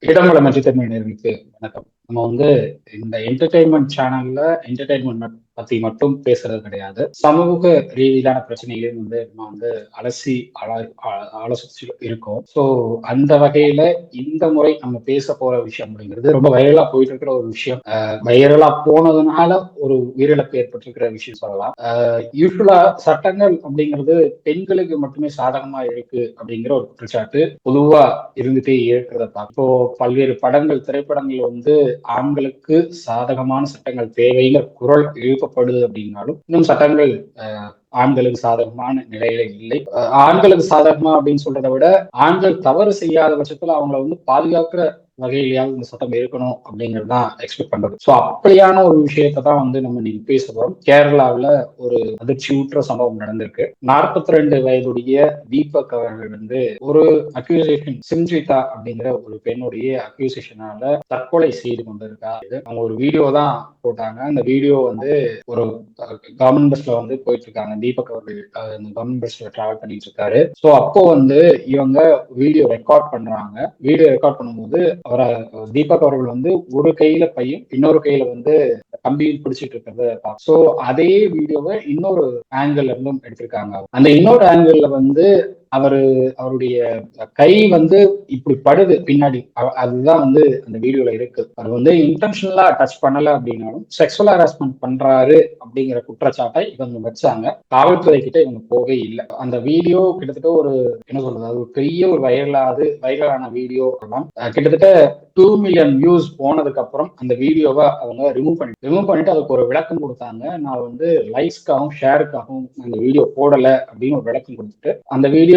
இடமலை மல்டித்தன்மை நேயர்களுக்கு வணக்கம். நம்ம இந்த என்டர்டைன்மெண்ட் சேனல்ல என்டர்டைன்மெண்ட் பத்தி மட்டும் பேசுறது கிடையாது. சமூக ரீதியிலான பிரச்சனைகளையும் நம்ம அலசி ஆலோசிச்சு இருக்கோம். ஸோ அந்த வகையில இந்த முறை நம்ம பேச போற விஷயம் அப்படிங்கிறது ரொம்ப வைரலா போயிட்டு இருக்கிற ஒரு விஷயம். வைரலா போனதுனால ஒரு உயிரிழப்பு ஏற்பட்டிருக்கிற விஷயம் சொல்லலாம். யூஸ்வலா சட்டங்கள் அப்படிங்கிறது பெண்களுக்கு மட்டுமே சாதகமா இருக்கு அப்படிங்கிற ஒரு குற்றச்சாட்டு பொதுவா இருந்துட்டே இருக்கிறத தான். இப்போ பல்வேறு படங்கள் திரைப்படங்கள் ஆண்களுக்கு சாதகமான சட்டங்கள் தேவைங்கிற குரல் எழுப்பப்படுது அப்படின்னாலும் இன்னும் சட்டங்கள் ஆண்களுக்கு சாதகமான நிலையில இல்லை. ஆண்களுக்கு சாதகமா அப்படின்னு சொல்றதை விட ஆண்கள் தவறு செய்யாத பட்சத்துல அவங்களை பாதுகாக்கிற வகையிலேயாவது இந்த சட்டம் இருக்கணும் அப்படிங்கிறது தான் எக்ஸ்பெக்ட் பண்றது. ஸோ அப்படியான ஒரு விஷயத்தை தான் நம்ம நீங்க பேச போறோம். கேரளாவில் ஒரு அதிர்ச்சியூற்ற சம்பவம் நடந்திருக்கு. 42 வயதுடைய தீபக் அவர்கள் ஒரு அக்யூசேஷன் சிம்ஜிதா அப்படிங்கிற ஒரு பெண்ணுடைய அக்யூசேஷனால தற்கொலை செய்து கொண்டிருக்காரு. அவங்க ஒரு வீடியோ தான் போட்டாங்க. அந்த வீடியோ ஒரு கவர்மெண்ட் பஸ்ல போயிட்டு இருக்காங்க. தீபக் அவர்கள் கவர்மெண்ட் பஸ்ல டிராவல் பண்ணிட்டு இருக்காரு. ஸோ அப்போ இவங்க வீடியோ ரெக்கார்ட் பண்றாங்க. வீடியோ ரெக்கார்ட் பண்ணும்போது அவரை தீபக் அவர்கள் ஒரு கையில பையும் இன்னொரு கையில கம்பியில் பிடிச்சிட்டு இருக்கிறத பார்ப்போம். ஸோ அதே வீடியோவை இன்னொரு ஆங்கிள் இருந்தும் எடுத்திருக்காங்க. அந்த இன்னொரு ஆங்கிள் அவருடைய கை இப்படி படுது பின்னாடி. அதுதான் அந்த வீடியோல இருக்கு. அது இன்டென்ஷனலா டச் பண்ணல அப்படின்னாலும் செக்ஷுவல் ஹராஸ்மெண்ட் பண்றாரு அப்படிங்கிற குற்றச்சாட்டை இவங்க வச்சாங்க. காவல்துறை கிட்ட இவங்க போகவே இல்லை. அந்த வீடியோ கிட்டத்தட்ட ஒரு என்ன சொல்றது, அது ஒரு பெரிய ஒரு வைரலான வீடியோ எல்லாம் கிட்டத்தட்ட 2 மில்லியன் வியூஸ் போனதுக்கு அப்புறம் அந்த வீடியோவை அவங்க ரிமூவ் பண்ணிட்டு அதுக்கு ஒரு விளக்கம் கொடுத்தாங்க. நான் லைக்ஸ்க்காகவும் ஷேருக்காகவும் அந்த வீடியோ போடல அப்படின்னு ஒரு விளக்கம் கொடுத்துட்டு அந்த வீடியோ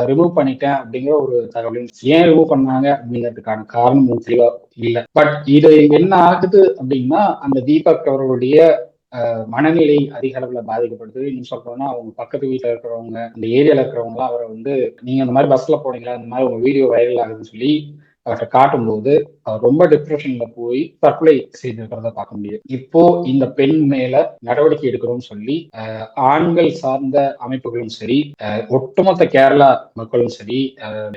ரிமூவ் பண்ணிட்டேன் அப்படிங்கிற ஒரு தகவல். ஏன் ரிமூவ் பண்ணாங்க அப்படிங்கிறதுக்கான காரணம் தெளிவா இல்லை. பட் இது என்ன ஆகுது அப்படின்னா அந்த தீபக் அவர்களுடைய மனநிலை அதிக அளவுல பாதிக்கப்படுது. இன்னும் சொல்றோம்னா அவங்க பக்கத்து வீட்டுல இருக்கிறவங்க, அந்த ஏரியால இருக்கிறவங்க அவரை நீங்க அந்த மாதிரி பஸ்ல போனீங்களா, அந்த மாதிரி உங்க வீடியோ வைரல் ஆகுதுன்னு சொல்லி அவர்கிட்ட காட்டும்போது அவர் ரொம்ப டிப்ரெஷன்ல போய் தற்கொலை செய்திருக்கிறத பார்க்க முடியும். இப்போ இந்த பெண் மேல நடவடிக்கை எடுக்கிறோம்னு சொல்லி ஆண்கள் சார்ந்த அமைப்புகளும் சரி, ஒட்டுமொத்த கேரளா மக்களும் சரி,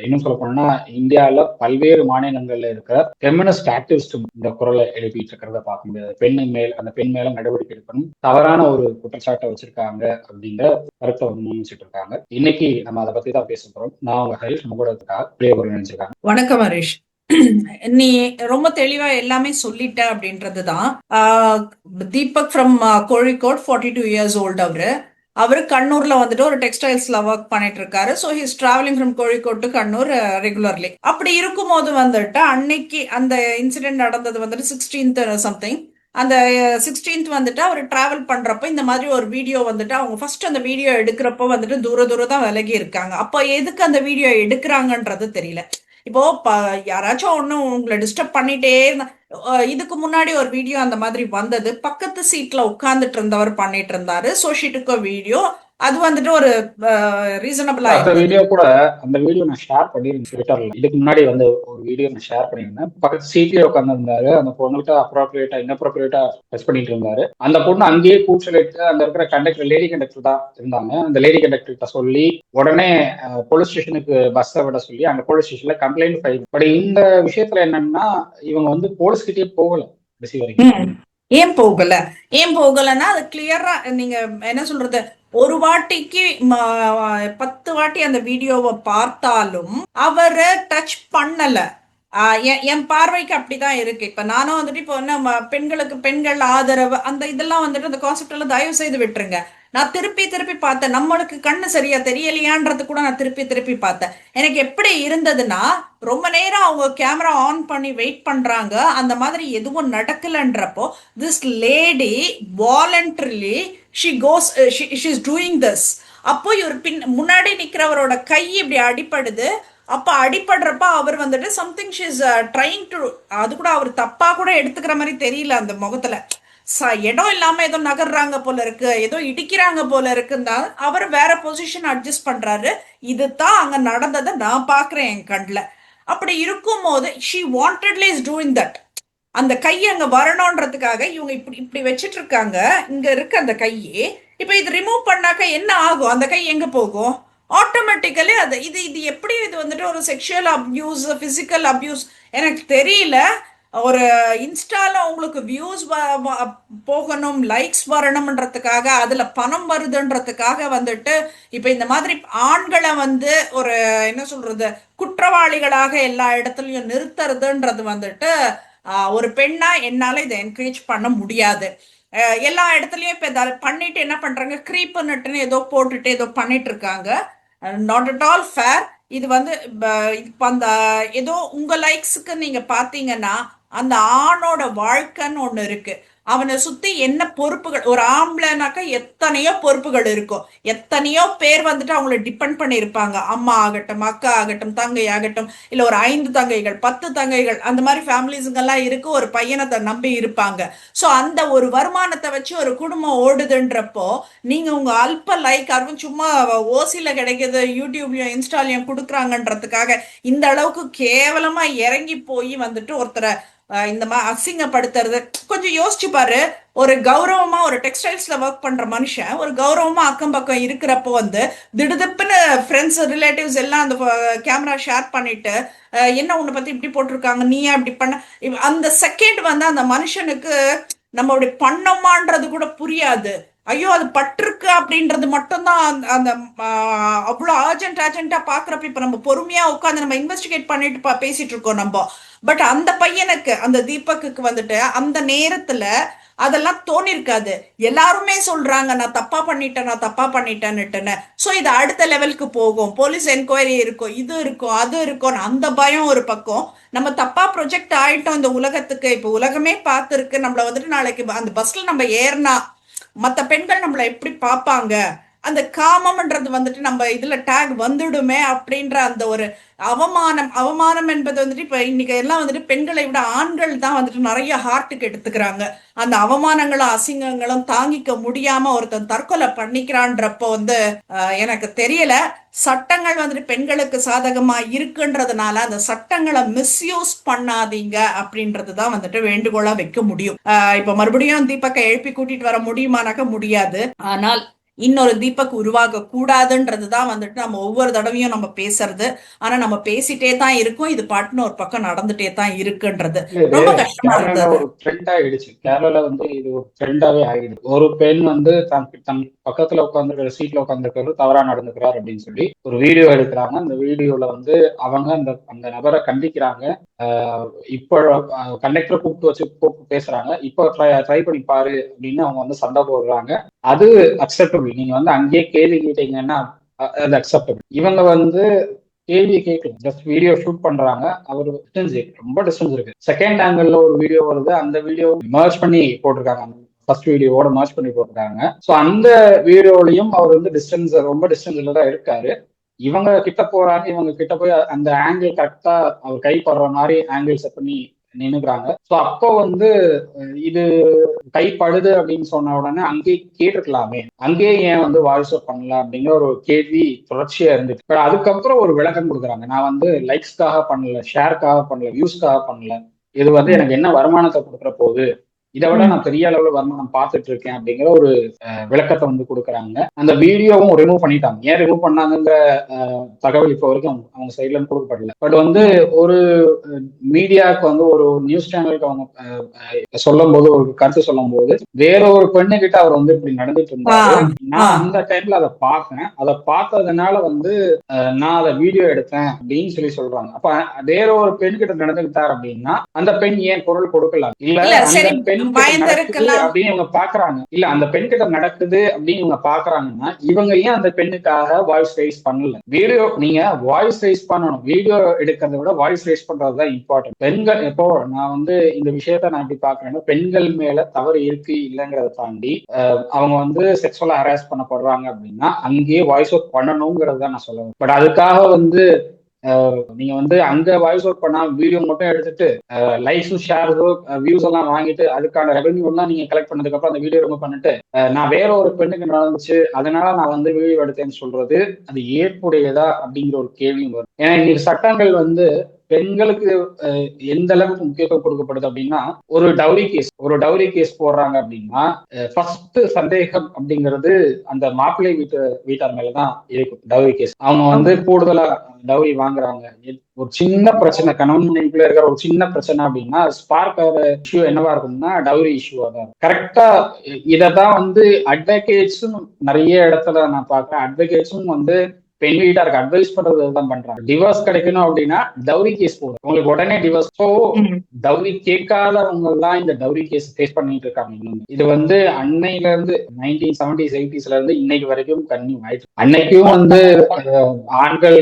இன்னும் சொல்ல போனா இந்தியாவில பல்வேறு மாநிலங்கள்ல இருக்கிற ஃபெமினிஸ்ட் ஆக்டிவிஸ்ட் இந்த குரலை எழுப்பிட்டு இருக்கிறத பார்க்க முடியாது. அந்த பெண் மேல நடவடிக்கை எடுக்கணும், தவறான ஒரு குற்றச்சாட்டை வச்சிருக்காங்க அப்படிங்கிற கருத்தை முன்வச்சிட்டு இருக்காங்க. இன்னைக்கு நம்ம அதை பத்தி தான் பேச போறோம். நான் உங்க ஹரிஷ், நம்ம கூட நினைச்சிருக்காங்க. வணக்கம் ஹரிஷ். நீ ரொம்ப தெளிவா எல்லாமே சொல்லிட்ட அப்படின்றதுதான். Deepak from Kozhikode, 42 years old. அவரு கண்ணூர்ல ஒரு டெக்ஸ்டைல்ஸ்ல ஒர்க் பண்ணிட்டு இருக்காரு. So his travelling from Kozhikode to Kannur regularly. அப்படி இருக்கும்போது அன்னைக்கு அந்த இன்சிடென்ட் நடந்தது 16th சம்திங். அந்த 16th அவர் டிராவல் பண்றப்ப இந்த மாதிரி ஒரு வீடியோ அவங்க ஃபர்ஸ்ட் அந்த வீடியோ எடுக்கிறப்ப தூர தூரம் தான் விலகி இருக்காங்க. அப்போ எதுக்கு அந்த வீடியோ எடுக்கிறாங்கன்றது தெரியல. இப்போ யாராச்சும் ஒண்ணு உங்களை டிஸ்டர்ப் பண்ணிட்டே இதுக்கு முன்னாடி ஒரு வீடியோ அந்த மாதிரி வந்தது. பக்கத்து சீட்ல உட்கார்ந்துட்டு இருந்தவர் பண்ணிட்டு இருந்தாரு. So she took a video. அது ஒரு ரீசனபிளா அந்த வீடியோ கூட அந்த வீடியோ நான் ஷேர் பண்ணிருந்தேன் ட்விட்டர்ல. இதுக்கு முன்னாடி ஒரு வீடியோ நான் ஷேர் பண்ணியிருந்தேன். பக்கத்து சீட்லயே உட்கார்ந்து இருந்தாரு. அந்த பொண்ணுகிட்ட அப்ரோப்ரியேட்டா இன்னப்ரோப்ரியேட்டா டச் பண்ணிட்டு இருந்தாரு. அந்த பொண்ணு அங்கேயே கூச்சலிட்டு அங்க இருக்கிற கண்டக்டர், லேடி கண்டக்டர் தான் இருந்தாங்க. அந்த லேடி கண்டக்டர்கிட்ட சொல்லி உடனே போலீஸ் ஸ்டேஷனுக்கு பஸ்ஸை விட சொல்லி அந்த போலீஸ் ஸ்டேஷன்ல கம்ப்ளைண்ட் ஃபைல். பட் இந்த விஷயத்துல என்னன்னா இவங்க போலீஸ் கிட்டே போகல கடைசி வரைக்கும். ஏன் போகல? ஏன் போகலன்னா அது கிளியரா நீங்க என்ன சொல்றது, ஒரு வாட்டிக்கு 10 வாட்டி அந்த வீடியோவை பார்த்தாலும் அவரை டச் பண்ணல. என் பார்வைக்கு அப்படிதான் இருக்கு. இப்ப நானும் இப்போ என்ன பெண்களுக்கு பெண்கள் ஆதரவு அந்த இதெல்லாம் அந்த கான்செப்ட் எல்லாம் தயவு செய்து விட்டுருங்க. நான் திருப்பி திருப்பி பார்த்தேன். நம்மளுக்கு கண்ணு சரியா தெரியலையான்றது கூட நான் திருப்பி திருப்பி பார்த்தேன். எனக்கு எப்படி இருந்ததுன்னா, ரொம்ப நேரம் அவங்க கேமரா ஆன் பண்ணி வெயிட் பண்றாங்க, அந்த மாதிரி எதுவும் நடக்கலன்றப்போ this lady voluntarily she goes she is doing this. அப்போ இவர் முன்னாடி நிக்கிறவரோட கை இப்படி அடிப்படுது. அப்ப அடிபடுறப்ப அவர் something she is trying to, அது கூட அவர் தப்பா கூட எடுத்துக்கிற மாதிரி தெரியல அந்த முகத்துல. இடம் இல்லாம ஏதோ நகர்றாங்க போல இருக்கு, ஏதோ இடிக்கிறாங்க போல இருக்குன்னா அவர் வேற பொசிஷன் அட்ஜஸ்ட் பண்றாரு. இதுதான் அங்க நடந்ததை நான் பாக்குறேன் என் கண்ல. அப்படி இருக்கும் போது she wantedly is doing that. அந்த கை அங்க வரணும்ன்றதுக்காக இவங்க இப்படி இப்படி வச்சிட்டு இருக்காங்க. இங்க இருக்கு அந்த கையே. இப்ப இது ரிமூவ் பண்ணாக்க என்ன ஆகும்? அந்த கை எங்க போகும்? ஆட்டோமேட்டிக்கலி அது இது இது எப்படி இது வந்துட்டு ஒரு செக்ஷுவல் அப்யூஸ், பிசிக்கல் அப்யூஸ் எனக்கு தெரியல. ஒரு இன்ஸ்டால உங்களுக்கு வியூஸ் போகணும், லைக்ஸ் வரணும்ன்றதுக்காக, அதுல பணம் வருதுன்றதுக்காக வந்துட்டு இப்ப இந்த மாதிரி ஆண்களை வந்து ஒரு என்ன சொல்றது குற்றவாளிகளாக எல்லா இடத்துலயும் நிறுத்துறதுன்றது வந்துட்டு ஒரு பெண்ணா என்னால இதை என்கரேஜ் பண்ண முடியாது. எல்லா இடத்துலயும் இப்ப இதை பண்ணிட்டு என்ன பண்றாங்க, க்ரீப்னுட்டுன்னு ஏதோ போட்டுட்டு ஏதோ பண்ணிட்டு இருக்காங்க. Not at all fair. இது வந்து இப்ப அந்த ஏதோ உங்க லைக்ஸுக்கு நீங்க பாத்தீங்கன்னா அந்த ஆணோட வாழ்க்கைன்னு ஒண்ணு இருக்கு. அவனை சுத்தி என்ன பொறுப்புகள், ஒரு ஆம்பளைனாக்கா எத்தனையோ பொறுப்புகள் இருக்கும். எத்தனையோ பேர் வந்துட்டு அவங்கள டிபெண்ட் பண்ணி இருப்பாங்க. அம்மா ஆகட்டும், அக்கா ஆகட்டும், தங்கை ஆகட்டும், இல்ல ஒரு 5 தங்கைகள் 10 தங்கைகள் அந்த மாதிரி ஃபேமிலிஸுங்கெல்லாம் இருக்கு. ஒரு பையனை நம்பி இருப்பாங்க. ஸோ அந்த ஒரு வருமானத்தை வச்சு ஒரு குடும்பம் ஓடுதுன்றப்போ நீங்க உங்க அல்ப லைக் அதுவும் சும்மா ஓசில கிடைக்கிது, யூடியூப்லயும் இன்ஸ்டாலையும் கொடுக்குறாங்கன்றதுக்காக இந்த அளவுக்கு கேவலமா இறங்கி போய் வந்துட்டு ஒருத்தரை இந்த மாதிரி அசிங்கப்படுத்துறது கொஞ்சம் யோசிச்சு பாரு. ஒரு கௌரவமா ஒரு டெக்ஸ்டைல்ஸ்ல ஒர்க் பண்ற மனுஷன் ஒரு கௌரவமா அக்கம் பக்கம் இருக்கிறப்போ வந்து திடுதிப்புன்னு ஃப்ரெண்ட்ஸ் ரிலேட்டிவ்ஸ் எல்லாம் அந்த கேமரா ஷேர் பண்ணிட்டு என்ன உன்னை பத்தி இப்படி போட்டிருக்காங்க, நீ ஏன் இப்படி பண்ண, அந்த செகண்ட் வந்து அந்த மனுஷனுக்கு நம்ம அப்படி பண்ணோமான்றது கூட புரியாது. ஐயோ அது பட்டிருக்கு அப்படின்றது மட்டும்தான் அந்த அவ்வளோ அர்ஜென்ட்டா பாக்குறப்ப இப்ப நம்ம பொறுமையா உட்காந்து நம்ம இன்வெஸ்டிகேட் பண்ணிட்டு பேசிட்டு இருக்கோம் நம்ம. பட் அந்த பையனுக்கு அந்த தீபக்குக்கு வந்துட்டு அந்த நேரத்துல அதெல்லாம் தோணிருக்காது. எல்லாருமே சொல்றாங்க நான் தப்பா பண்ணிட்டேன்னுட்டுன்னு. சோ இது அடுத்த லெவலுக்கு போகும், போலீஸ் என்கொயரி இருக்கும், இது இருக்கும் அது இருக்கும், அந்த பயம் ஒரு பக்கம். நம்ம தப்பா ப்ரொஜெக்ட் ஆயிட்டோம் இந்த உலகத்துக்கு. இப்ப உலகமே பார்த்துருக்கு நம்மள வந்துட்டு நாளைக்கு அந்த பஸ்ல நம்ம ஏறினா மத்த பெண்கள் நம்மள எப்படி பார்ப்பாங்க, அந்த காமம்ன்றது வந்துட்டு நம்ம இதுல டேக் வந்துடுமே அப்படின்ற அந்த ஒரு அவமானம் என்பது வந்துட்டு இப்ப இன்னைக்கு எல்லாம் வந்துட்டு பெண்களை விட ஆண்கள் தான் வந்துட்டு நிறைய ஹார்ட்டுக்கு எடுத்துக்கிறாங்க. அந்த அவமானங்களும் அசிங்கங்களும் தாங்கிக்க முடியாம ஒருத்தன் தற்கொலை பண்ணிக்கிறான்றப்போ வந்து எனக்கு தெரியல. சட்டங்கள் வந்துட்டு பெண்களுக்கு சாதகமா இருக்குன்றதுனால அந்த சட்டங்களை மிஸ்யூஸ் பண்ணாதீங்க அப்படின்றதுதான் வந்துட்டு வேண்டுகோளா வைக்க முடியும். இப்ப மறுபடியும் தீபக்கை எழுப்பி கூட்டிட்டு வர முடியுமானாக்க முடியாது. ஆனால் இன்னொரு தீபக் உருவாக கூடாதுன்றதுதான் வந்துட்டு நம்ம ஒவ்வொரு தடவையும் நம்ம பேசுறது. ஆனா நம்ம பேசிட்டே தான் இருக்கோம், இது பாட்டுன்னு ஒரு பக்கம் நடந்துட்டே தான் இருக்குன்றது ரொம்ப கஷ்டமா இருந்தது. ஒரு ட்ரெண்ட் ஆயிடுச்சு கேரளால வந்து, இது ஒரு ட்ரெண்டாவே ஆயிடுது. ஒரு பெண் வந்து தன் பக்கத்துல உட்காந்துருக்கிற சீட்ல உட்காந்துருக்கிறது தவறா நடந்துக்கிறார் அப்படின்னு சொல்லி ஒரு வீடியோ எடுக்கிறாங்க. அந்த வீடியோல வந்து அவங்க அந்த நபரை கண்டிக்கிறாங்க. இப்போ கண்டக்டரை கூப்பிட்டு பேசுறாங்க. இப்போ ட்ரை பண்ணி பாரு அப்படின்னு அவங்க வந்து சண்டை போடுறாங்க. அது அக்செப்டபிள். நீங்க வந்து அங்கேயே கேள்வி கேட்டீங்கன்னா அது அக்செப்டபிள். இவங்க வந்து கேள்வி கேட்கல, ஜஸ்ட் வீடியோ ஷூட் பண்றாங்க. அவர் ரொம்ப டிஸ்டன்ஸ் இருக்கு. செகண்ட் ஆங்கிள் ஒரு வீடியோ வருது, அந்த வீடியோ மர்ஜ் பண்ணி போட்டிருக்காங்க, ஃபர்ஸ்ட் வீடியோவோட மர்ஜ் பண்ணி போட்டிருக்காங்க. ஸோ அந்த வீடியோலையும் அவர் வந்து ரொம்ப டிஸ்டன்ஸ்ல தான் இருக்காரு. இவங்க கிட்ட போறாங்க, இவங்க கிட்ட போய் அந்த ஆங்கிள் கரெக்டா அவர் கை படுற மாதிரி ஆங்கிள் செட் பண்ணி நின்னுக்கிறாங்க. ஸோ அப்போ வந்து இது கைப்படுது அப்படின்னு சொன்ன உடனே அங்கேயே கேட்டிருக்கலாமே, அங்கேயே ஏன் வந்து வாய்ஸ் அவுட் பண்ணல அப்படிங்கிற ஒரு கேள்வி தொடர்ச்சியா இருந்துச்சு. பட் அதுக்கப்புறம் ஒரு விளக்கம் கொடுக்குறாங்க, நான் வந்து லைக்ஸ்க்காக பண்ணல, ஷேருக்காக பண்ணல, வியூஸ்க்காக பண்ணல, இது வந்து எனக்கு என்ன வருமானத்தை கொடுக்குற போகுது, இதை விட நான் பெரிய அளவுல வருமானம் பார்த்துட்டு இருக்கேன் அப்படிங்கிற ஒரு விளக்கத்தை வந்து கொடுக்குறாங்க. அந்த வீடியோவும் ரிமூவ் பண்ணிட்டாங்க. ஏன் ரிமூவ் பண்ணாங்கிற தகவல் இப்போ வரைக்கும் அவங்க சைட்ல இருந்து கொடுக்கப்படல. பட் வந்து ஒரு மீடியாவுக்கு வந்து ஒரு நியூஸ் சேனலுக்கு அவங்க சொல்லும் போது, ஒரு கருத்து சொல்லும் போது வேற ஒரு பெண்ணு கிட்ட அவர் வந்து இப்படி நடந்துட்டு இருந்தாரு. நான் அந்த டைம்ல அதை பார்த்தேன், அதை பார்த்ததுனால வந்து நான் அதை வீடியோ எடுத்தேன் அப்படின்னு சொல்லி சொல்றாங்க. அப்ப வேற ஒரு பெண் கிட்ட நடந்துகிட்டார் அப்படின்னா அந்த பெண் ஏன் குரல் கொடுக்கலாம்? இல்ல அந்த பெண் அப்படின்னு இவங்க பாக்குறாங்க, இல்ல அந்த பெண் கிட்ட நடக்குது அப்படின்னு இவங்க பாக்குறாங்கன்னா இவங்க ஏன் அந்த பெண்ணுக்காக வாய்ஸ் ரைஸ் பண்ணல? வீடியோ நீங்க வாய்ஸ் ரைஸ் பண்ணணும், வீடியோ எடுக்கிறத விட வாய்ஸ் ரைஸ் பண்றதுதான் இம்பார்ட்டன்ட். பெண்கள் இப்போ நான் வந்து இந்த விஷயத்த நான் எப்படி பாக்குறேன்னா, பெண்கள் மேல தவறு இருக்கு இல்லைங்கிறத தாண்டி அவங்க வந்து செக்ஸுவலா ஹராஸ் பண்ணப்படுறாங்க அப்படின்னா அங்கேயே வாய்ஸ் அவுட் பண்ணணுங்கிறத நான் சொல்லுவேன். பட் அதுக்காக வந்து நீங்க வந்து அங்க வாய்ஸ் அவுட் பண்ணா வீடியோ மட்டும் எடுத்துட்டு லைக்ஸும் ஷேர்ஸோ வியூஸ் எல்லாம் வாங்கிட்டு அதுக்கான ரெவென்யூ எல்லாம் நீங்க கலெக்ட் பண்ணதுக்கு அப்புறம் அந்த வீடியோ ரிமூவ் பண்ணிட்டு நான் வேற ஒரு பெண்ணுக்கு நடந்துச்சு அதனால நான் வந்து வீடியோ எடுத்தேன்னு சொல்றது அது ஏற்புடையதா அப்படிங்கிற ஒரு கேள்வியும் வரும். ஏன்னா இன்னைக்கு சட்டங்கள் வந்து பெண்களுக்கு எந்த அளவுக்கு முக்கியத்துவம் கொடுக்கப்படுது அப்படின்னா, ஒரு டவுரி கேஸ் போடுறாங்க அப்படின்னா ஃபர்ஸ்ட் சந்தேகம் அப்படிங்கிறது அந்த மாப்பிள்ளை வீட்டார் மேலதான் இருக்கும். டவுரி கேஸ் அவங்க வந்து கூடுதலா டவுரி வாங்குறாங்க. ஒரு சின்ன பிரச்சனை, கணவன் மனைவிக்குள்ள இருக்கிற ஒரு சின்ன பிரச்சனை அப்படின்னா ஸ்பார்க் ஆகிற இஷ்யூ என்னவா இருக்கும்னா டவுரி இஷ்யூவா தான். கரெக்டா இததான் வந்து அட்வொகேட்ஸும் நிறைய இடத்துல நான் பாக்குறேன். அட்வொகேட்ஸும் வந்து பெண் வீட்டாருக்கு அட்வைஸ் பண்றதுதான் பண்றாங்க. டிவோர்ஸ் கிடைக்கணும் அப்படின்னா டவுரி கேஸ் போடும், உங்களுக்கு உடனே டிவோர்ஸ். ஸோ டவுரி கேட்காதவங்க எல்லாம் இந்த டவுரி கேஸ் ஃபேஸ் பண்ணிட்டு இருக்காங்க. இது வந்து அன்னையில இருந்து 1970s 80sல இருந்து இன்னைக்கு வரைக்கும் கன்னியூ ஆயிடுச்சு. அன்னைக்கும் வந்து ஆண்கள்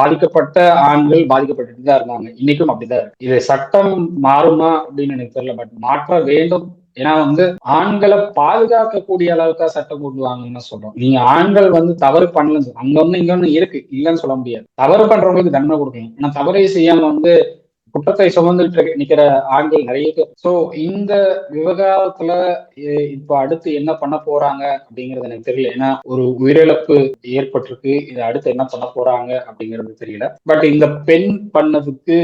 பாதிக்கப்பட்ட ஆண்கள் பாதிக்கப்பட்டு தான் இருந்தாங்க, இன்னைக்கும் அப்படிதான் இருக்கு. இது சட்டம் மாறுமா அப்படின்னு எனக்கு தெரியல, பட் மாற்ற வேண்டும். ஏன்னா வந்து ஆண்களை பாதுகாக்கக்கூடிய அளவுக்கு சட்டம் கொண்டு வாங்கன்னு சொல்றோம். நீங்க ஆண்கள் வந்து தவறு பண்ணலன்னு அங்க ஒண்ணு இங்க ஒண்ணு இருக்கு, இல்லைன்னு சொல்ல முடியாது. தவறு பண்றவங்களுக்கு தண்டனை கொடுக்கணும். ஆனா தவறை செய்யாம வந்து குற்றத்தை சுமந்துட்டு நிக்கிற ஆண்கள் நிறைய பேர். சோ இந்த விவகாரத்துல இப்ப அடுத்து என்ன பண்ண போறாங்க அப்படிங்கிறது எனக்கு தெரியல. ஏன்னா ஒரு உயிரிழப்பு ஏற்பட்டிருக்கு, இது அடுத்து என்ன பண்ண போறாங்க அப்படிங்கிறது தெரியல. பட் இந்த பெண் பண்ணதுக்கு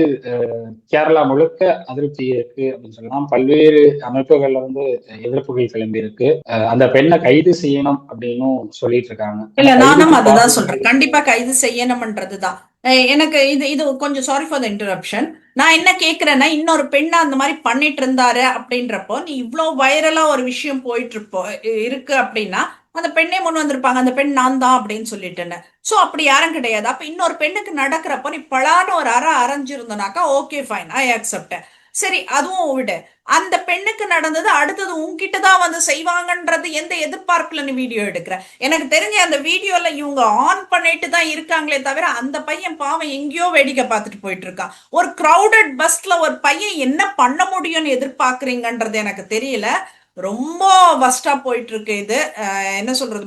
கேரளா முழுக்க அதிருப்தி இருக்கு அப்படின்னு சொல்லலாம். பல்வேறு அமைப்புகள்ல வந்து எதிர்ப்புகள் கிளம்பி இருக்கு. அந்த பெண்ணை கைது செய்யணும் அப்படின்னு சொல்லிட்டு இருக்காங்க. இல்ல, நானும் அதுதான் சொல்றேன், கண்டிப்பா கைது செய்யணும்ன்றதுதான். எனக்கு இது கொஞ்சம் சாரி ஃபார் த இன்டரப்ஷன். நான் என்ன கேக்குறேன்னா, இன்னொரு பெண்ணை அந்த மாதிரி பண்ணிட்டு இருந்தாரு அப்படின்றப்போ, நீ இவ்வளவு வைரலா ஒரு விஷயம் போயிட்டு இருக்கு அப்படின்னா அந்த பெண்ணே முன் வந்திருப்பாங்க, அந்த பெண் நான் தான் அப்படின்னு சொல்லிட்டுன்னு. சோ அப்படி யாரும் கிடையாது. அப்ப இன்னொரு பெண்ணுக்கு நடக்கிறப்போ நீ பலான ஒரு அரைஞ்சிருந்தனாக்கா ஓகே ஃபைன், ஐ அக்செப்ட். சரி, அதுவும் விடு. அந்த பெண்ணுக்கு நடந்தது அடுத்தது உன்கிட்டதான் வந்து செய்வாங்கன்றது எந்த எதிர்பார்ப்புல நீ வீடியோ எடுக்கிற? எனக்கு தெரிஞ்ச அந்த வீடியோல இவங்க ஆன் பண்ணிட்டு தான் இருக்காங்களே தவிர அந்த பையன் பாவம் எங்கேயோ வேடிக்கை பார்த்துட்டு போயிட்டு இருக்கான். ஒரு கிரௌடட் பஸ்ல ஒரு பையன் என்ன பண்ண முடியும்னு எதிர்பார்க்கறீங்கன்றது எனக்கு தெரியல. ரொம்ப வஸ்டா போயிட்டு இருக்கு இது. என்ன சொல்றது,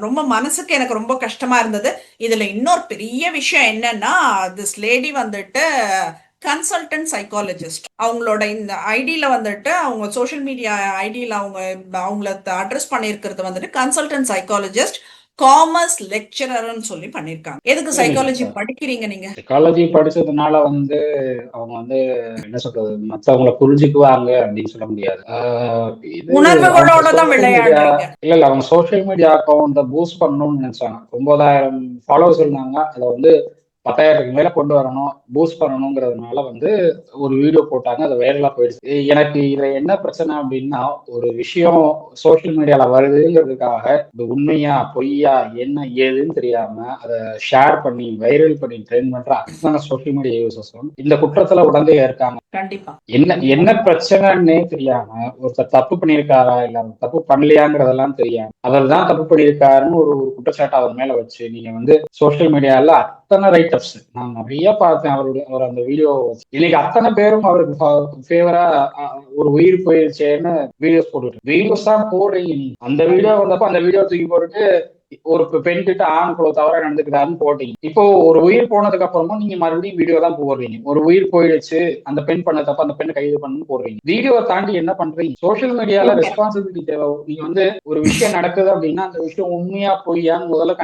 ரொம்ப மனசுக்கு எனக்கு ரொம்ப கஷ்டமா இருந்தது. இதுல இன்னொரு பெரிய விஷயம் என்னன்னா, திஸ் லேடி வந்துட்டு கன்சல்டன்ட் சைக்காலஜிஸ்ட். அவங்களோட இந்த ஐடியில வந்துட்டு அவங்க சோஷியல் மீடியா ஐடியில அவங்கள அட்ரஸ் பண்ணியிருக்கிறது வந்துட்டு கன்சல்டன்ட் சைக்காலஜிஸ்ட், காமர்ஸ் லெக்சரர்னு சொல்லி பண்ணிருக்காங்க. எதுக்கு சைக்காலஜி படிக்கிறீங்க நீங்க? சைக்காலஜி படிச்சதுனால வந்து அவங்க வந்து என்ன சொல்றது, மத்தவங்களை புரிஞ்சுக்குவாங்க அப்படின்னு சொல்ல முடியாது. உணர்வுகளோட தான் விளையாடுறீங்க. இல்ல அவங்க சோசியல் மீடியா அக்கௌண்ட பூஸ்ட் பண்ணணும்னு நினைச்சாங்க. 9,000 ஃபாலோவர்ஸ் இருந்தாங்க, அதை வந்து 10,000க்கு மேல கொண்டு வரணும், பூஸ்ட் பண்ணணுங்கிறதுனால வந்து ஒரு வீடியோ போட்டாங்க, அது வைரலா போயிடுச்சு. எனக்கு இதுல என்ன பிரச்சனை அப்படின்னா, ஒரு விஷயம் சோசியல் மீடியால வருதுங்கிறதுக்காக இது உண்மையா பொய்யா என்ன ஏதுன்னு தெரியாம அதை ஷேர் பண்ணி வைரல் பண்ணி ட்ரெண்ட் பண்ற அத்தனை சோசியல் மீடியா யூசர்ஸ் இந்த குற்றத்துல உடந்தையா இருக்காங்க. கண்டிப்பா என்ன பிரச்சனைன்னே தெரியாம ஒருத்தர் தப்பு பண்ணியிருக்காரா இல்ல தப்பு பண்ணலையாங்கிறதெல்லாம் தெரியாம அவர் தான் தப்பு பண்ணியிருக்காருன்னு ஒரு குற்றச்சாட்டு அவர் மேல வச்சு நீங்க வந்து சோசியல் மீடியால அத்தனை ரைட்டர்ஸ் நான் நிறைய பார்த்தேன். அவர் அந்த வீடியோ இன்னைக்கு அத்தனை பேரும் அவருக்கு ஃபேவரா ஒரு உயிர் போயிருச்சேன்னு வீடியோஸ் வீடியோஸ் தான் போடுறீங்க. நீங்க அந்த வீடியோ வந்தப்ப அந்த வீடியோ தூக்கி போட்டுட்டு ஒரு பெண் கிட்ட ஆண் குழு தவறா நடந்துக்கிறாருன்னு போட்டீங்க. இப்போ ஒரு உயிர் போனதுக்கு அப்புறமும் நீங்க மறுபடியும் வீடியோ தான் போடுறீங்க. ஒரு உயிர் போயிடுச்சு, அந்த பெண் பண்ண தப்ப அந்த பெண்ணை கைது பண்ணு போடுறீங்க. வீடியோவை தாண்டி என்ன பண்றீங்க? சோசியல் மீடியால ரெஸ்பான்சிபிலிட்டி தேவை. நீங்க வந்து ஒரு விஷயம் நடக்குது அப்படின்னா அந்த விஷயம் உண்மையா பொய்யான்னு முதல்ல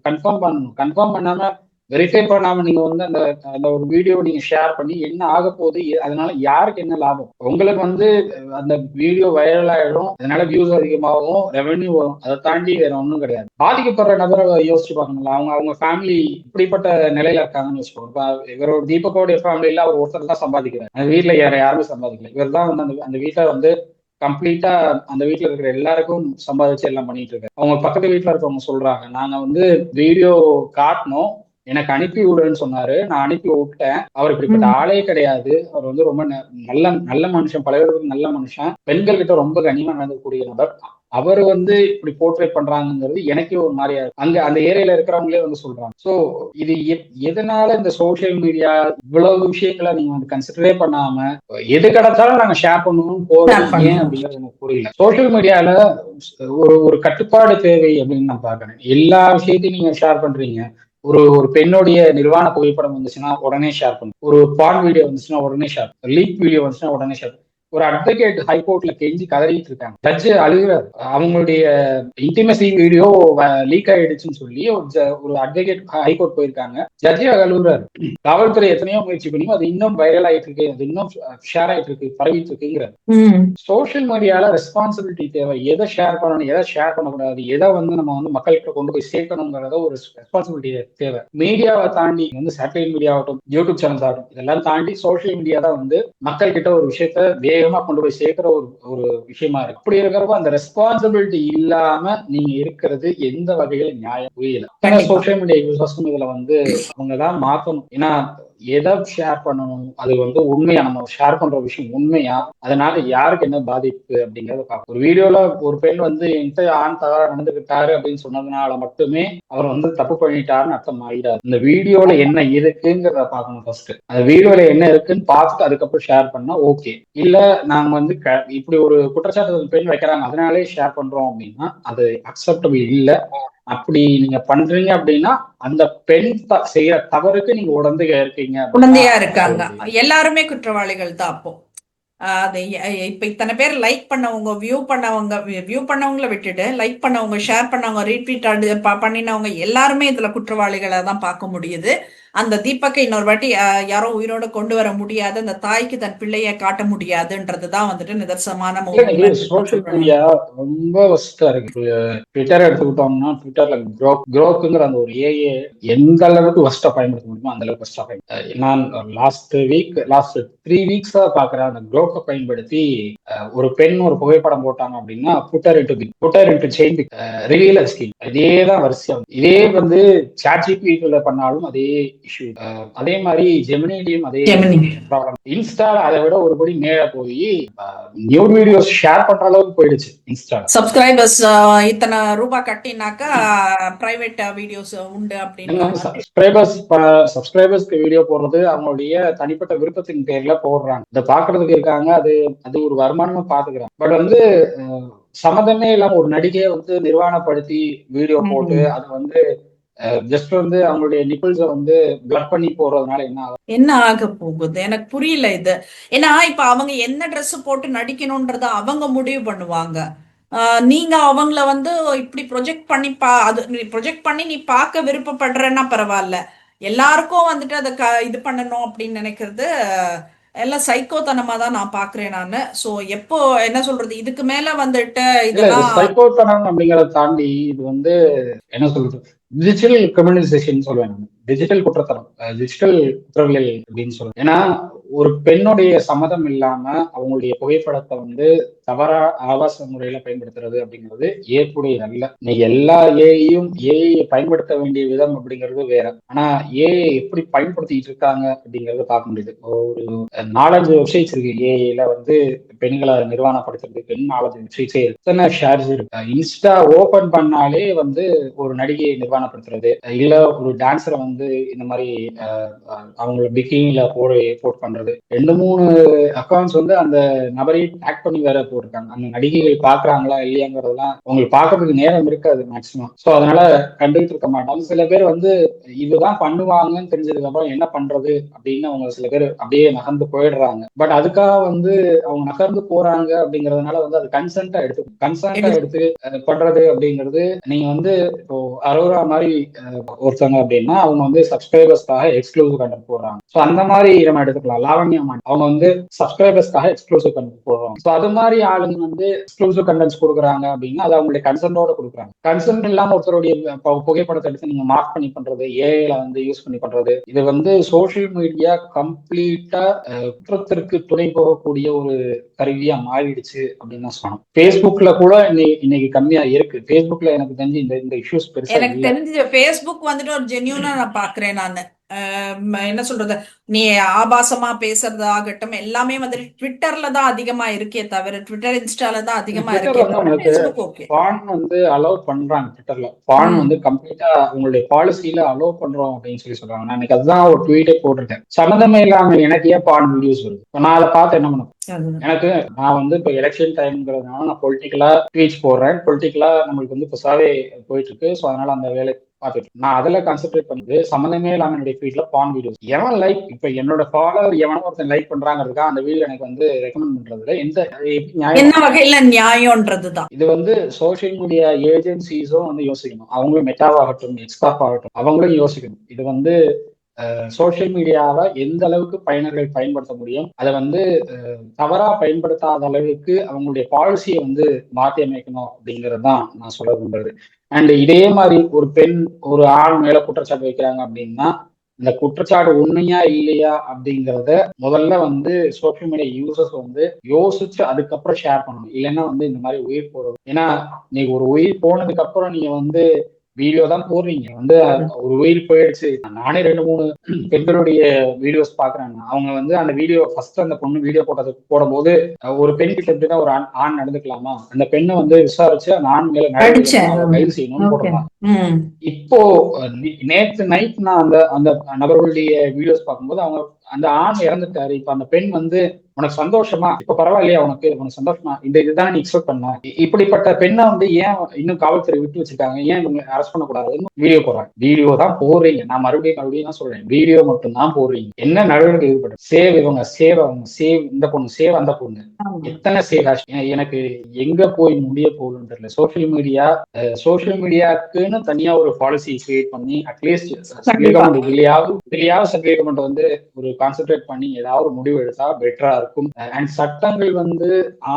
கன்ஃபார்ம் பண்ணணும். கன்ஃபார்ம் பண்ணாம வெரிஃபை பண்ணாம நீங்க வந்து அந்த ஒரு வீடியோ நீங்க ஷேர் பண்ணி என்ன ஆக போகுது, அதனால யாருக்கு என்ன லாபம்? உங்களுக்கு வந்து அந்த வீடியோ வைரல் ஆயிடும், அதனால வியூஸ் அதிகமாகும், ரெவென்யூ வரும். அதை தாண்டி வேற ஒன்றும் கிடையாது. பாதிக்கப்படுற நபரை யோசிச்சு பார்க்கணும்ல, அவங்க ஃபேமிலி இப்படிப்பட்ட நிலையில இருக்காங்கன்னு வச்சுக்கோங்க. இவரோட தீபக்கோடைய ஃபேமிலியில அவர் ஒருத்தர் தான் சம்பாதிக்கிறார், அந்த வீட்டுல யாருமே சம்பாதிக்கல. இவர் தான் வந்து அந்த வீட்டுல வந்து கம்ப்ளீட்டா அந்த வீட்டுல இருக்கிற எல்லாருக்கும் சம்பாதிச்சு எல்லாம் பண்ணிட்டு இருக்காரு. அவங்க பக்கத்து வீட்டுல இருக்கவங்க சொல்றாங்க, நாங்க வந்து வீடியோ காட்டணும், எனக்கு அனுப்பி விடுன்னு சொன்னாரு, நான் அனுப்பி விட்டேன். அவர் இப்படிப்பட்ட ஆளே கிடையாது. அவர் வந்து ரொம்ப நல்ல மனுஷன், பழகிறதுக்கு நல்ல மனுஷன், பெண்கள் கிட்ட ரொம்ப கனிமா நடந்தக்கூடிய நபர். அவர் வந்து இப்படி போர்ட்ரேட் பண்றாங்கிறது எனக்கே ஒரு மாதிரியா இருக்கு. அந்த ஏரியால இருக்கிறவங்களே வந்து சொல்றாங்க. சோ இது எதனால இந்த சோசியல் மீடியா இவ்வளவு விஷயங்களை நீங்க வந்து கன்சிடரே பண்ணாம எது கிடைச்சாலும் நாங்க ஷேர் பண்ணணும்னு போறோம் ஏன் அப்படிங்கிறது எனக்கு புரியல. சோசியல் மீடியால ஒரு கட்டுப்பாடு தேவை அப்படின்னு நான் பாக்குறேன். எல்லா விஷயத்தையும் நீங்க ஷேர் பண்றீங்க. ஒரு பெண்ணுடைய நிர்வாண புகைப்படம் வந்துச்சுன்னா உடனே ஷேர் பண்ணும், ஒரு பான் வீடியோ வந்துச்சுன்னா உடனே ஷேர், லீக் வீடியோ வந்துச்சுன்னா உடனே ஷேர். ஒரு அட்வொகேட் ஹைகோர்ட்ல கெஞ்சி கதறிட்டு இருக்காங்க, ஜட்ஜ் அழுகுறாரு. அவங்களுடைய இன்டிமசி வீடியோ லீக் ஆயிடுச்சுன்னு சொல்லி ஒரு அட்வொகேட் ஹைகோர்ட் போயிருக்காங்க, ஜட்ஜே அழுகுறாரு. காவல்துறை எத்தனையோ முயற்சி பண்ணி அது இன்னும் வைரல் ஆயிட்டு இருக்கு, அது இன்னும் ஷேர் ஆயிட்டு இருக்கு, பரவிட்டு இருக்குங்கிற. சோசியல் மீடியால ரெஸ்பான்சிபிலிட்டி தேவை. எதை ஷேர் பண்ணணும், எதை ஷேர் பண்ணக்கூடாது, எதை நம்ம மக்கள்கிட்ட கொண்டு போய் சேர்க்கணுங்கிறத ஒரு ரெஸ்பான்சிபிலிட்டி தேவை. மீடியாவை தாண்டி சேட்டலைட் மீடியா ஆகட்டும், யூடியூப் சேனல்ஸ் ஆகட்டும், இதெல்லாம் தாண்டி சோசியல் மீடியா தான் மக்கள் கிட்ட ஒரு விஷயத்த வேகமா கொண்டு போய் சேர்க்கிற ஒரு விஷயமா இருக்கு. அப்படி இருக்கிறப்ப அந்த ரெஸ்பான்சிபிலிட்டி இல்லாம நீங்க இருக்கிறது எந்த வகையில நியாயம் புரியல. ஏன்னா சோசியல் மீடியா யூசர்ஸும் இதுல அவங்கதான் மாத்தணும். ஏன்னா எதை ஷேர் பண்ணணும், அது உண்மையா, நம்ம ஷேர் பண்ற விஷயம் உண்மையா, அதனால யாருக்கு என்ன பாதிப்பு அப்படிங்கறத பார்க்கணும். ஒரு வீடியோல ஒரு பெண் என்கிட்ட ஆண் தவறா நடந்துகிட்டாரு அப்படின்னு சொன்னதுனால மட்டுமே அவர் தப்பு பண்ணிட்டாருன்னு அர்த்தம் ஆகிடாது. இந்த வீடியோல என்ன இருக்குங்கிறத பார்க்கணும். ஃபர்ஸ்ட் அந்த வீடியோல என்ன இருக்குன்னு பார்த்துட்டு அதுக்கப்புறம் ஷேர் பண்ணா ஓகே. இல்ல நாங்க இப்படி ஒரு குற்றச்சாட்டு பெண் வைக்கிறாங்க அதனாலே ஷேர் பண்றோம் அப்படின்னா அது அக்செப்டபிள் இல்ல. அப்படி நீங்க பண்றீங்க அப்படின்னா அந்த பெண் செய்யற தவறுக்கு நீங்க உடந்தையா இருக்காங்க. எல்லாருமே குற்றவாளிகள் தான். அப்போ அது இப்ப இத்தனை பேர் லைக் பண்ணவங்க, வியூ பண்ணவங்களை விட்டுட்டு லைக் பண்ணவங்க, ஷேர் பண்ணவங்க, ரீட்வீட் பண்ணினவங்க எல்லாருமே இதுல குற்றவாளிகளை தான் பார்க்க முடியுது. அந்த தீபக்கை இன்னொரு வாட்டி யாரோ உயிரோட கொண்டு வர முடியாது, அந்த தாய்க்கு தன் பிள்ளைய காட்ட முடியாதுன்றதுதான் நிதர்சனமான சோசியல் மீடியா ரொம்ப வஸ்டா இருக்கு. ட்விட்டர் எடுத்துக்கிட்டோம்னா ட்விட்டர்ல குரோக்குங்கிற அந்த ஒரு ஏஏ எந்த அளவுக்கு வஸ்டா பயன்படுத்த முடியுமோ அந்த அளவுக்கு வஸ்டா பயன்படுத்த. நான் லாஸ்ட் 3 வீக்ஸா பாக்குறேன். அந்த குரோக்கை பயன்படுத்தி ஒரு பெண் ஒரு புகைப்படம் போட்டாங்க அப்படின்னா புட்டர் இன்டு செயின் ரிவீல் ஸ்கீம், இதேதான் வரிசையா. இதே சாட்ஜிபிடில பண்ணாலும் அதே இஷ்யூ. அதே மாதிரி ஜெமினிலையும் அதே ப்ராப்ளம். இன்ஸ்டால அதை விட ஒருபடி மேல போய் நியூ வீடியோஸ் ஷேர் பண்ற அளவுக்கு போயிடுச்சு. இன்ஸ்டா சப்ஸ்கிரைபர்ஸ் இத்தனை ரூபாய் கட்டினாக்கா பிரைவேட் வீடியோஸ் உண்டு அப்படின்னு. சப்ஸ்கிரைபர்ஸ்க்கு வீடியோ போடுறது அவங்களுடைய தனிப்பட்ட விருப்பத்தின் பேர்ல போடுறாங்க. இதை பாக்குறதுக்கு இருக்காங்க, அது ஒரு வருமானமா பாத்துக்கிறாங்க. பட் சம்மதமே இல்லாம ஒரு நடிகையை நிர்வாணப்படுத்தி வீடியோ போட்டு அது ஜஸ்ட் அவங்களுடைய நிப்பிள்ஸ பிளர் பண்ணி போறதுனால என்ன ஆக போகுது எனக்கு புரியல இது. ஏன்னா இப்ப அவங்க என்ன ட்ரெஸ் போட்டு நடிக்கணும்ன்றத அவங்க முடிவு பண்ணுவாங்க. நீங்க அவங்கள இப்படி ப்ரொஜெக்ட் பண்ணி அது ப்ரொஜெக்ட் பண்ணி நீ பார்க்க விருப்பப்படுறேன்னா பரவாயில்ல, எல்லாருக்கும் அதை இது பண்ணணும் அப்படின்னு நினைக்கிறது எல்லாம் சைக்கோத்தனமா தான் நான் பாக்குறேன் நானு. சோ எப்போ என்ன சொல்றது, இதுக்கு மேல இதெல்லாம் சைக்கோத்தனம் அப்படிங்கறத தாண்டி இது என்ன சொல்றது, டிஜிட்டல் கிரிமினலைசேஷன் சொல்லுவேன். டிஜிட்டல் குற்றத்தனம், டிஜிட்டல் குற்றவியல் அப்படின்னு சொல்லுவேன். ஏன்னா ஒரு பெண்ணுடைய சம்மதம் இல்லாம அவங்களுடைய புகைப்படத்தை தவறா ஆபாச முறையில பயன்படுத்துறது அப்படிங்கிறது ஏற்புடையது அல்ல. நீங்க எல்லா ஏஐயும் பயன்படுத்த வேண்டிய விதம் அப்படிங்கிறது வேற. ஆனா ஏஐ எப்படி பயன்படுத்திட்டு இருக்காங்க அப்படிங்கறத பார்க்க முடியுது. ஒரு 4-5 வெப்சைட்ஸ் இருக்கு ஏஐல பெண்களை நிர்வாணப்படுத்துறதுக்கு 4-5 வெப்சைட்ஸே எத்தனை ஷேர்ஸ் இருக்கு. இன்ஸ்டா ஓபன் பண்ணாலே ஒரு நடிகையை நிர்வாணப்படுத்துறது, இல்ல ஒரு டான்ஸரை இந்த மாதிரி அவங்கள பிகினில போட் பண்றது, 2-3 அக்கௌண்ட்ஸ் அந்த நபரை டேக் பண்ணி வேற போட்டிருக்காங்க. அந்த நடிகைகள் பாக்குறாங்களா இல்லையாங்கிறதெல்லாம் அவங்களுக்கு பாக்குறதுக்கு நேரம் இருக்காது மேக்சிமம். சோ அதனால கண்டுகிட்டு இருக்க மாட்டாங்க. சில பேர் இதுதான் பண்ணுவாங்கன்னு தெரிஞ்சதுக்கு அப்புறம் என்ன பண்றது அப்படின்னு அவங்க சில பேர் அப்படியே நகர்ந்து போயிடுறாங்க. பட் அதுக்காக அவங்க நகர்ந்து போறாங்க அப்படிங்கறதுனால அது கன்சென்ட்டா எடுத்து பண்றது அப்படிங்கிறது. நீங்க இப்போ அரோரா மாதிரி ஒருத்தவங்க அப்படின்னா அவங்க சப்ஸ்கிரைபர்ஸ்க்காக எக்ஸ்க்ளூசிவ் கண்டென்ட் போடுறாங்க. சோ அந்த மாதிரி நம்ம எடுத்துக்கலாம். லாவண்யா அவங்க சப்ஸ்கிரைபர்ஸ்க்காக எக்ஸ்க்ளூசிவ் கண்டென்ட் போடுறாங்க. சோ அது மாதிரி ஆளுங்க எக்ஸ்க்ளூசிவ் கண்டென்ட்ஸ் கொடுக்குறாங்க அப்படின்னா அது அவங்களுடைய கன்சென்டோட கொடுக்குறாங்க. கன்சென்ட் இல்லாம ஒருத்தருடைய புகைப்படத்தை எடுத்து நீங்க மார்க் பண்ணி பண்றது, ஏஐல யூஸ் பண்ணி பண்றது, இது சோசியல் மீடியா கம்ப்ளீட்டா குற்றத்திற்கு துணை போகக்கூடிய ஒரு கருவியா மாறிடுச்சு அப்படின்னு தான் சொல்லணும். பேஸ்புக்ல கூட இன்னைக்கு கம்மியா இருக்கு. பேஸ்புக்ல எனக்கு தெரிஞ்சு இந்த இஷ்யூஸ் பெருசா எனக்கு தெரிஞ்சு பேஸ்புக் ஒரு ஜென்யூனா நான் பாக்குறேன். நானு என்ன சொல்றது, நீ ஆபாசமா பேசுறது ஆகட்டும் எல்லாமே ட்விட்டர்ல தான் அதிகமா இருக்கே தவிர ட்விட்டர் இன்ஸ்டால தான் அதிகமா இருக்கு. பான் அலோவ் பண்றாங்க. ட்விட்டர்ல பான் கம்ப்ளீட்டா உங்களுடைய பாலிசியில அலோவ் பண்றோம் அப்படின்னு சொல்றாங்க. நான் எனக்கு அதுதான் ஒரு ட்வீட்டே போட்டிருக்கேன். சம்மந்தமே இல்லாம எனக்கு ஏன் பான் வீடியோஸ் வருது, நான் அதை பார்த்து என்ன பண்ண. எனக்கு நான் இப்ப எலெக்ஷன் டைம்ங்கிறதுனால நான் பொலிட்டிக்கலா ட்வீட்ஸ் போடுறேன். பொலிட்டிக்கலா நம்மளுக்கு புதுசாவே போயிட்டு இருக்கு. ஸோ அதனால அந்த வேலை பார்த்துட்டு நான் அதுல கான்சென்ட்ரேட் பண்ணிட்டு சம்மந்தமே இல்லாம என்னுடைய ஃபீட்ல பான் வீடியோஸ் எவன் லைக் இப்ப என்னோட ஃபாலோவர் எவனோ ஒருத்தன் லைக் பண்றாங்கிறதுக்காக அந்த வீடியோ எனக்கு வந்து ரெக்கமெண்ட் பண்றதுல என்ன வகையில நியாயம்ன்றதுதான். இது வந்து சோசியல் மீடியா ஏஜென்சிஸும் வந்து யோசிக்கணும். அவங்களும் மெட்டாவாகட்டும், எக்ஸ்காப் ஆகட்டும், அவங்களும் யோசிக்கணும். இது வந்து சோசியல் மீடியாவை எந்த அளவுக்கு பயனர்கள் பயன்படுத்த முடியும், அதை வந்து தவறா பயன்படுத்தாத அளவுக்கு அவங்களுடைய பாலிசியை வந்து மாற்றி அமைக்கணும் அப்படிங்கிறது தான் நான் சொல்ல விரும்புறது. அண்ட் இதே மாதிரி ஒரு பெண் ஒரு ஆண் மேல குற்றச்சாட்டு வைக்கிறாங்க அப்படின்னா இந்த குற்றச்சாட்டு உண்மையா இல்லையா அப்படிங்கிறத முதல்ல வந்து சோசியல் மீடியா யூசர்ஸ் வந்து யோசிச்சு அதுக்கப்புறம் ஷேர் பண்ணணும். இல்லைன்னா வந்து இந்த மாதிரி உயிர் போடுறது. ஏன்னா நீங்க ஒரு உயிர் போனதுக்கு அப்புறம் நீங்க வந்து வீடியோ தான் போடுறீங்க. வந்து ஒரு உயிர் போயிடுச்சு. நானே 2-3 பெண்களுடைய வீடியோஸ் பாக்குறேன். அவங்க வந்து அந்த வீடியோ ஃபர்ஸ்ட் அந்த பொண்ணு வீடியோ போடும்போது ஒரு பெண் கிட்ட எப்படின்னா ஒரு ஆண் நடந்துக்கலாமா, அந்த பெண்ணை வந்து விசாரிச்சு அந்த ஆண் மேல கைது செய்யணும்னு போடுறாங்க. இப்போ நேற்று நைட் நான் அந்த அந்த நபர்களுடைய வீடியோஸ் பார்க்கும்போது அவங்க அந்த ஆண் இறந்துட்டாரு. இப்ப அந்த பெண் வந்து உனக்கு சந்தோஷமா, இப்ப பரவாயில்லையா, உனக்கு சந்தோஷமா, இந்த இதுதான் நீ எக்ஸ்பெக்ட் பண்ண, இப்படிப்பட்ட பெண்ணை வந்து ஏன் இன்னும் காவல்துறை விட்டு வச்சிருக்காங்க, ஏன் இவங்க அரெஸ்ட் பண்ணக்கூடாதுன்னு வீடியோ போடுறாங்க. வீடியோ தான் போடுறீங்க. நான் மறுபடியும் தான் சொல்றேன், வீடியோ மட்டும் தான் போடுறீங்க. என்ன நடவடிக்கை ஈடுபட்டு சேவ் இவங்க, சேவ் அவங்க, சேவ் இந்த பொண்ணு, சேவ் அந்த பொண்ணு, எத்தனை சேவ் எனக்கு எங்க போய் முடிய போகுதுன்னு தெரியல. சோசியல் மீடியாக்குன்னு தனியா ஒரு பாலிசி கிரியேட் பண்ணி அட்லீஸ்ட் இதுலயாவது சென்ட்ரல் கவர்மெண்ட் வந்து ஒரு கான்சென்ட்ரேட் பண்ணி ஏதாவது ஒரு முடிவு எடுத்தா பெட்டரா இருக்கும். அண்ட் சட்டங்கள் வந்து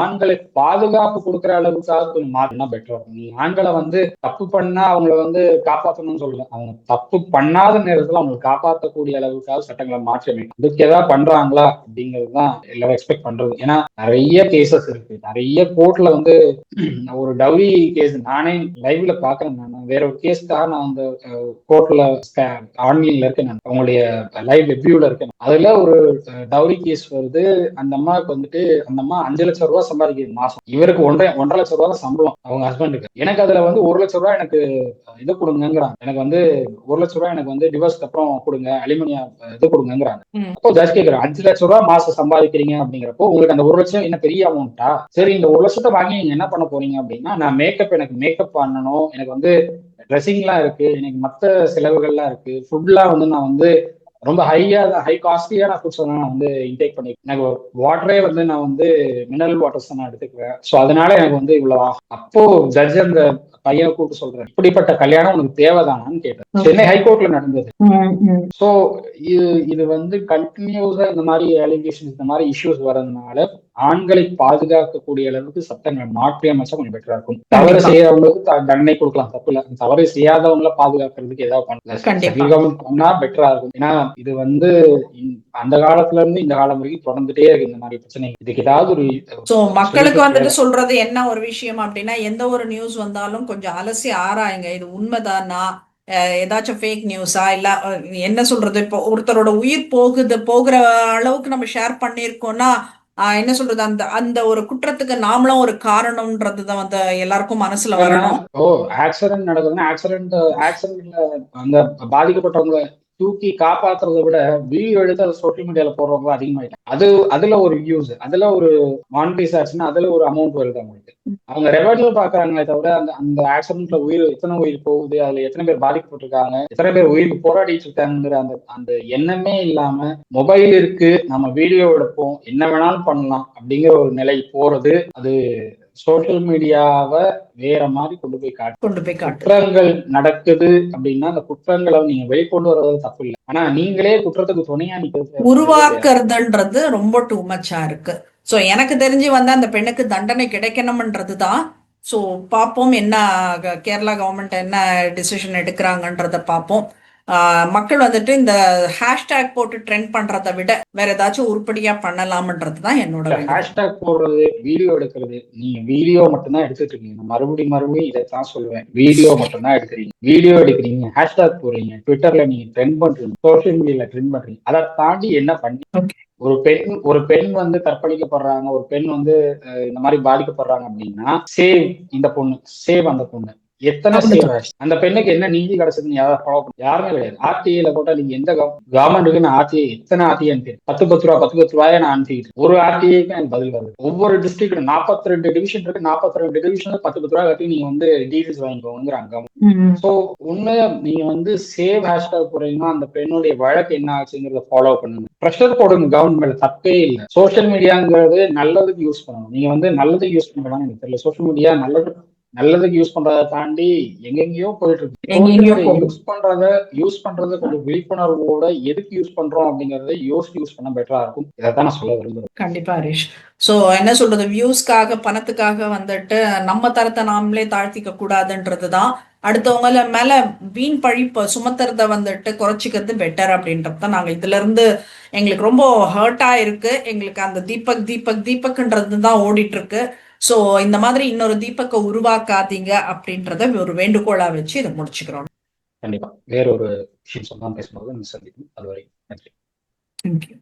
ஆண்களை பாதுகாப்பு கொடுக்குற அளவுக்காக கொஞ்சம் மாத்தினா பெட்டரா இருக்கும். நீ ஆண்களை வந்து தப்பு பண்ணா அவங்கள வந்து காப்பாற்றணும்னு சொல்லுங்க, அவங்க தப்பு பண்ணாத நேரத்துல அவங்களை காப்பாற்றக்கூடிய அளவுக்காக சட்டங்களை மாற்றி அமைக்கும். அதுக்கு ஏதாவது பண்றாங்களா அப்படிங்கிறது தான் எல்லாரும் எக்ஸ்பெக்ட் பண்றது. ஏன்னா நிறைய கேசஸ் இருக்கு, நிறைய கோர்ட்ல வந்து ஒரு டவுரி கேஸ் நானே லைவ்ல பாக்குறேன். நான் வேற ஒரு கேஸ்க்காக நான் அந்த கோர்ட்ல ஆன்லைன்ல இருக்கேன், நான் அவங்களுடைய லைவ் ரிவ்யூல இருக்கேன். அதுல ஒரு டவுரி கேஸ் வருது. அந்த அம்மாவுக்கு வந்துட்டு அந்த அம்மா 5 லட்சம் ரூபாய் சம்பாதிக்குது மாசம். இவருக்கு 1.5 லட்சம் ரூபாய் சம்பளம் அவங்க ஹஸ்பண்டுக்கு. எனக்கு அதுல வந்து 1 லட்சம் ரூபாய் எனக்கு இது கொடுங்கிறாங்க. எனக்கு வந்து 1 லட்சம் ரூபாய் எனக்கு வந்து டிவோர்ஸ்க்கு அப்புறம் கொடுங்க, அலிமனியா இது கொடுங்கிறாங்க. அப்போ ஜட்ஜ் கேட்கிறேன், 5 லட்சம் ரூபாய் மாசம் சம்பாதிக்கிறீங்க அப்படிங்கிறப்போ உங்களுக்கு அந்த 1 லட்சம் என்ன பெரிய அமௌண்ட்டா? சரி, இந்த 1 லட்சத்தை வாங்கி நீங்க என்ன பண்ண போறீங்க அப்படின்னா, நான் எனக்கு மேக்கப் பண்ணணும், எனக்கு வந்து ட்ரெஸ்ஸிங்லாம் இருக்கு, எனக்கு மற்ற செலவுகள்லாம் இருக்கு, ஃபுட்லாம் வந்து நான் வந்து ரொம்ப ஹை காஸ்ட்லியா நான் ஃபுட்ஸ் நான் வந்து இன்டேக் பண்ணிக்கிறேன். எனக்கு வாட்டரே வந்து நான் வந்து மினரல் வாட்டர்ஸ் தான் நான் எடுத்துக்குவேன். ஸோ அதனால எனக்கு வந்து இவ்வளவு ஆகும். அப்போ ஜட்ஜ் அந்த பையனை கூப்பிட்டு சொல்றேன், இப்படிப்பட்ட கல்யாணம் உனக்கு தேவைதானான்னு கேட்டேன். சென்னை ஹைகோர்ட்ல நடந்தது. ஸோ இது வந்து கண்டினியூஸா இந்த மாதிரி அலிகேஷன், இந்த மாதிரி இஷ்யூஸ் வர்றதுனால ஆண்களை பாதுகாக்கக்கூடிய அளவுக்கு சட்டங்களை மாற்றி அமைச்சா கொஞ்சம் பெட்டரா இருக்கும். தவறு செய்யறவங்களுக்கு தண்டனை கொடுக்கலாம், தப்பு இல்லை. தவறு செய்யாதவங்களை பாதுகாக்கிறதுக்கு ஏதாவது பண்ணா பெட்டரா இருக்கும். ஏன்னா இது வந்து அந்த காலத்துல இருந்து இந்த காலம் வரைக்கும் தொடர்ந்துட்டே இருக்கு இந்த மாதிரி பிரச்சனை. இதுக்கு ஏதாவது ஒரு மக்களுக்கு வந்துட்டு சொல்றது என்ன ஒரு விஷயம் அப்படின்னா, எந்த ஒரு நியூஸ் வந்தாலும் கொஞ்சம் அலசி ஆராயுங்க, இது உண்மைதானா, ஏதாச்சும் ஃபேக் நியூஸா, இல்ல என்ன சொல்றது, இப்போ ஒருத்தரோட உயிர் போகிற அளவுக்கு நம்ம ஷேர் பண்ணிருக்கோம்னா என்ன சொல்றது, அந்த அந்த ஒரு குற்றத்துக்கு நாமளும் ஒரு காரணம்ன்றதுதான் வந்து எல்லாருக்கும் மனசுல வரணும். ஆக்சிடென்ட் நடக்குதுன்னா ஆக்சிடென்ட்ல அந்த பாதிக்கப்பட்டவங்க தூக்கி காப்பாத்துறதை விட வீடியோ எடுத்து அதை சோசியல் மீடியால போடுறவங்க அதிகமாயிட்டாங்க. அதுல ஒரு வியூஸ், அதுல ஒரு மானிட்டைஸ் ஆச்சுன்னா அதுல ஒரு அமௌண்ட் வருது அவங்களுக்கு. அவங்க ரெவன்யூ பாக்குறாங்களே தவிர அந்த ஆக்சிடென்ட்ல எத்தனை உயிர் போகுது, அதுல எத்தனை பேர் பாதிக்கப்பட்டிருக்காங்க, எத்தனை பேர் உயிருக்கு போராடிட்டு இருக்காங்கிற அந்த எண்ணமே இல்லாம மொபைல் இருக்கு, நம்ம வீடியோ எடுப்போம், என்ன வேணாலும் பண்ணலாம் அப்படிங்கிற ஒரு நிலை போறது, அது சோசியல் மீடியாவை வேற மாதிரி கொண்டு போய் காட்டு. குற்றங்கள் நடக்குது அப்படின்னா அந்த குற்றங்களை நீங்க வெளிக்கொண்டு வர்றது தப்பு இல்லை. ஆனா நீங்களே குற்றத்துக்கு துணையா உருவாக்குறதுன்றது ரொம்ப டூ மச்சா இருக்கு. சோ எனக்கு தெரிஞ்சு வந்து அந்த பெண்ணுக்கு தண்டனை கிடைக்கணும்ன்றதுதான். ஸோ பார்ப்போம் என்ன கேரளா கவர்மெண்ட் என்ன டிசிஷன் எடுக்கிறாங்கன்றத பார்ப்போம். மக்கள் வந்துட்டு இந்த ஹேஷ்டேக் போட்டு ட்ரெண்ட் பண்றதை விட வேற ஏதாச்சும் உருப்படியா பண்ணலாம்ன்றது தான் என்னோட. ஹேஷ்டேக் போடுறது, வீடியோ எடுக்கிறது, நீங்க வீடியோ மட்டும்தான் எடுத்துட்டு இருக்கீங்க. மறுபடியும் இதைத்தான் சொல்லுவேன், வீடியோ மட்டும்தான் எடுக்கிறீங்க. வீடியோ எடுக்கிறீங்க, ஹேஷ்டேக் போடுறீங்க, ட்விட்டர்ல நீங்க ட்ரெண்ட் பண்றீங்க, சோசியல் மீடியால ட்ரெண்ட் பண்றீங்க. அதை தாண்டி என்ன பண்ணி ஒரு பெண் வந்து கற்பழிக்கப்படுறாங்க, ஒரு பெண் வந்து இந்த மாதிரி பாதிக்கப்படுறாங்க அப்படின்னா சேவ் இந்த பொண்ணு, சேவ் அந்த பொண்ணு, எத்தனை சேவ் அந்த பெண்ணுக்கு என்ன நீதி கிடைச்சதுன்னு யாராவது ஃபாலோ பண்ண யாருமே கிடையாது. ஆர்டிஐல போட்டா நீங்க எந்த கவர்மெண்ட்டுக்கு ஆர்டிஐ எத்தனை ஆர்டிஐ அனுப்பி 10 ரூபாய் நான் அனுப்பிட்டு ஒரு ஆர்டிஐக்கு எனக்கு பதில் வருது. ஒவ்வொரு டிஸ்ட்ரிக்ட் 42 டிவிஷன் இருக்கு. 42 டிவிஷன் 10 ரூபாய் கட்டி நீங்க வந்து டீடைல்ஸ் வாங்கிக்கோங்கிறாங்க. சோ உண்மையா நீங்க வந்து சேவ் ஹேஷ்டாக் போறீங்கன்னா அந்த பெண்ணுடைய வழக்கு என்ன ஆச்சுங்கிறத ஃபாலோ பண்ணுங்க. ப்ரெஷர் போடுங்க கவர்மெண்ட், தப்பே இல்லை. சோசியல் மீடியாங்கிறது நல்லதுக்கு யூஸ் பண்ணணும். நீங்க வந்து நல்லதுக்கு யூஸ் பண்றதான்னு எனக்கு தெரியல. சோசியல் மீடியா நல்லதுக்கு யூஸ் பண்றதை தாண்டி எங்கெங்கயோ போயிட்டு இருக்கு. யூஸ் பண்றத கொஞ்சம் விழிப்புணர்வோட எதுக்கு யூஸ் பண்றோம் அப்படிங்கறத யோசிச்சு யூஸ் பண்ண பெட்டரா இருக்கும். இதைத்தான் நான் சொல்ல விரும்புறேன். கண்டிப்பா ஹரிஷ். சோ என்ன சொல்றது, வியூஸ்க்காக பணத்துக்காக வந்துட்டு நம்ம தரத்தை நாமளே தாழ்த்திக்க கூடாதுன்றதுதான். அடுத்தவங்கள மேல வீண் பழி சுமத்துறத வந்துட்டு குறைச்சிக்கிறது பெட்டர் அப்படின்றதுதான் நாங்க இதுல இருந்து எங்களுக்கு ரொம்ப ஹர்ட்டா இருக்கு. எங்களுக்கு அந்த தீபக்ன்றது தான் ஓடிட்டு இருக்கு. சோ இந்த மாதிரி இன்னொரு தீபக்கை உருவாக்காதீங்க அப்படின்றத ஒரு வேண்டுகோளா வச்சு இதை முடிச்சுக்கிறோம். கண்டிப்பா வேற ஒரு விஷயம் சொன்னா பேசும்போது சந்திக்கும். அதுவரை நன்றி. தேங்க்யூ.